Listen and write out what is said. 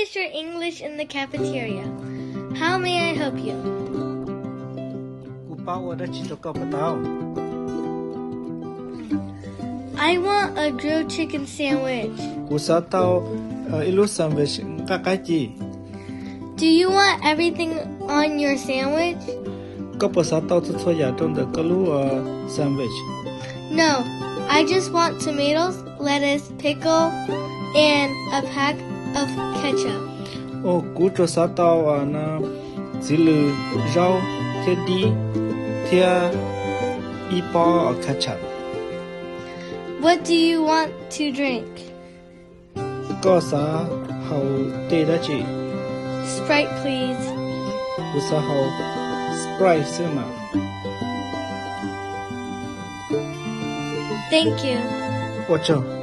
finish your English in the cafeteria. How may I help you? กูเป้าว่าได้ชิโตกับปะเต้า I want a grilled chicken sandwich. กูสาเต้าอิลูซัมเวชกะกะจี Do you want everything on your sandwich? ก็ปะสาเต้าทุกๆอย่างตรงเดกะลูแซนด์วิช No, I just want tomatoes, lettuce, pickle, and a pack of ketchup. โอ้กูจะสาเต้านะซิลือเจ้าเทดีเทียอีปอคัชับ What do you want to drink? ก็สาเฮาเตได้จี Sprite, please. กูสาเฮาสไปร์ซื้อมา Thank you. โอ้เจ้า